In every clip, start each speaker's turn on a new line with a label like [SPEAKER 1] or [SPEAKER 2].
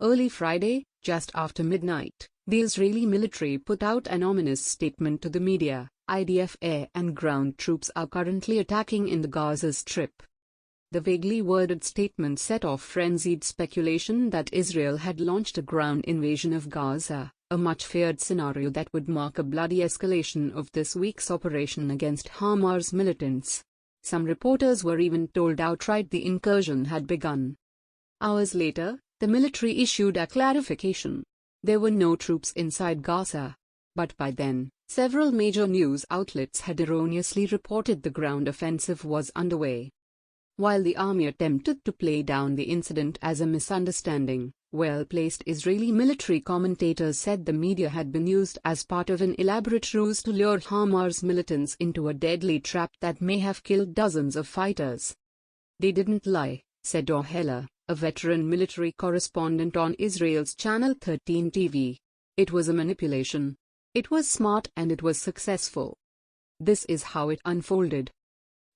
[SPEAKER 1] Early Friday, just after midnight, the Israeli military put out an ominous statement to the media. IDF air and ground troops are currently attacking in the Gaza Strip. The vaguely worded statement set off frenzied speculation that Israel had launched a ground invasion of Gaza, a much-feared scenario that would mark a bloody escalation of this week's operation against Hamas militants. Some reporters were even told outright the incursion had begun. Hours later, the military issued a clarification. There were no troops inside Gaza. But by then, several major news outlets had erroneously reported the ground offensive was underway. While the army attempted to play down the incident as a misunderstanding, well-placed Israeli military commentators said the media had been used as part of an elaborate ruse to lure Hamas militants into a deadly trap that may have killed dozens of fighters. They didn't lie, said Heller, a veteran military correspondent on Israel's Channel 13 TV. It was a manipulation. It was smart and it was successful. This is how it unfolded.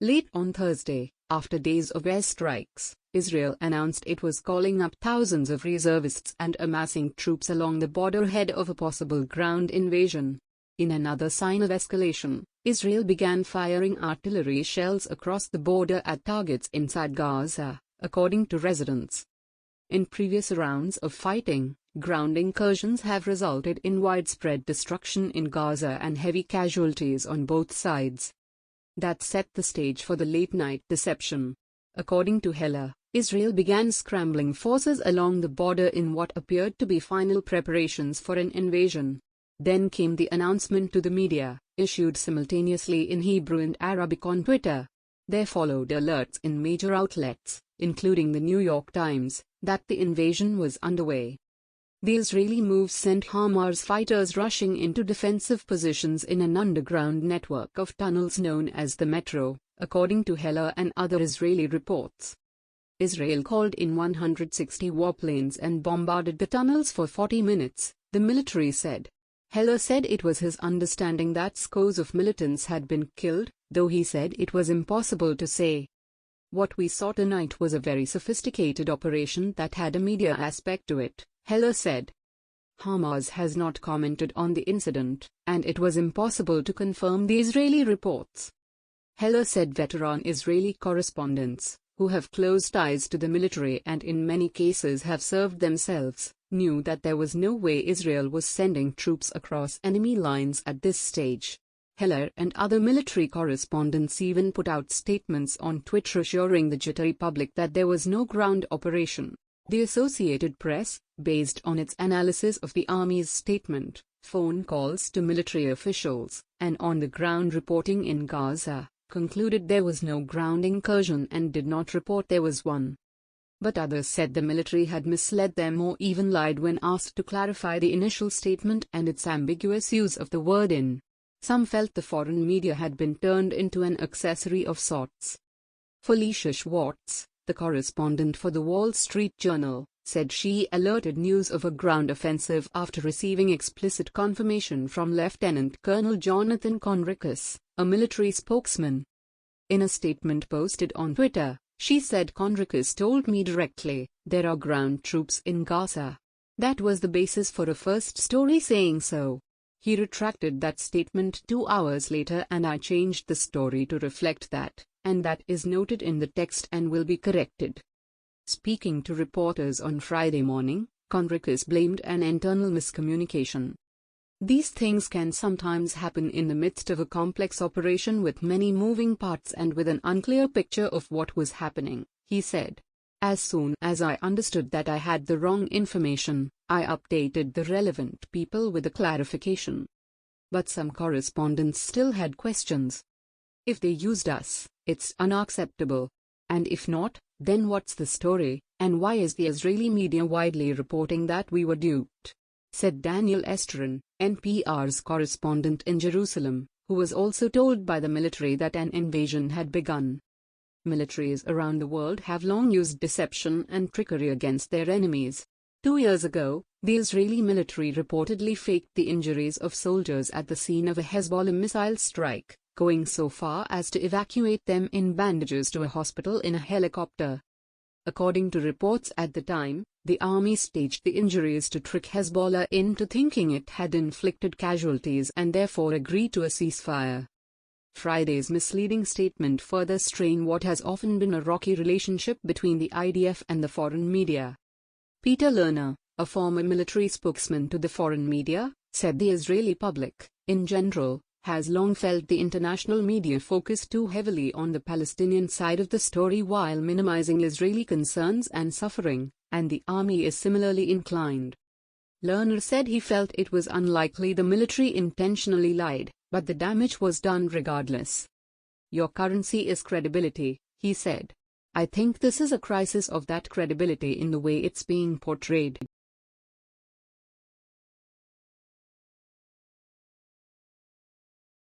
[SPEAKER 1] Late on Thursday, after days of airstrikes, Israel announced it was calling up thousands of reservists and amassing troops along the border ahead of a possible ground invasion. In another sign of escalation, Israel began firing artillery shells across the border at targets inside Gaza, according to residents. In previous rounds of fighting, ground incursions have resulted in widespread destruction in Gaza and heavy casualties on both sides. That set the stage for the late-night deception. According to Heller, Israel began scrambling forces along the border in what appeared to be final preparations for an invasion. Then came the announcement to the media, issued simultaneously in Hebrew and Arabic on Twitter. There followed alerts in major outlets, including the New York Times, that the invasion was underway. The Israeli move sent Hamas fighters rushing into defensive positions in an underground network of tunnels known as the Metro, according to Heller and other Israeli reports. Israel called in 160 warplanes and bombarded the tunnels for 40 minutes, the military said. Heller said it was his understanding that scores of militants had been killed, though he said it was impossible to say. What we saw tonight was a very sophisticated operation that had a media aspect to it, Heller said. Hamas has not commented on the incident, and it was impossible to confirm the Israeli reports. Heller said veteran Israeli correspondents, who have close ties to the military and in many cases have served themselves, knew that there was no way Israel was sending troops across enemy lines at this stage. Heller and other military correspondents even put out statements on Twitter assuring the jittery public that there was no ground operation. The Associated Press, based on its analysis of the Army's statement, phone calls to military officials, and on-the-ground reporting in Gaza, concluded there was no ground incursion and did not report there was one. But others said the military had misled them or even lied when asked to clarify the initial statement and its ambiguous use of the word in. Some felt the foreign media had been turned into an accessory of sorts. Felicia Schwartz, the correspondent for the Wall Street Journal, said she alerted news of a ground offensive after receiving explicit confirmation from Lieutenant Colonel Jonathan Conricus, a military spokesman. In a statement posted on Twitter, she said Conricus told me directly, there are ground troops in Gaza. That was the basis for a first story saying so. He retracted that statement 2 hours later and I changed the story to reflect that, and that is noted in the text and will be corrected. Speaking to reporters on Friday morning, Conricus blamed an internal miscommunication. These things can sometimes happen in the midst of a complex operation with many moving parts and with an unclear picture of what was happening, he said. As soon as I understood that I had the wrong information, I updated the relevant people with a clarification. But some correspondents still had questions. If they used us, it's unacceptable. And if not, then what's the story, and why is the Israeli media widely reporting that we were duped? Said Daniel Estrin, NPR's correspondent in Jerusalem, who was also told by the military that an invasion had begun. Militaries around the world have long used deception and trickery against their enemies. 2 years ago, the Israeli military reportedly faked the injuries of soldiers at the scene of a Hezbollah missile strike, going so far as to evacuate them in bandages to a hospital in a helicopter. According to reports at the time, The army staged the injuries to trick Hezbollah into thinking it had inflicted casualties and therefore agreed to a ceasefire. Friday's misleading statement further strained what has often been a rocky relationship between the IDF and the foreign media. Peter Lerner, a former military spokesman to the foreign media, said the Israeli public, in general, has long felt the international media focused too heavily on the Palestinian side of the story while minimizing Israeli concerns and suffering, and the army is similarly inclined. Lerner said he felt it was unlikely the military intentionally lied, but the damage was done regardless. "Your currency is credibility," he said. "I think this is a crisis of that credibility in the way it's being portrayed."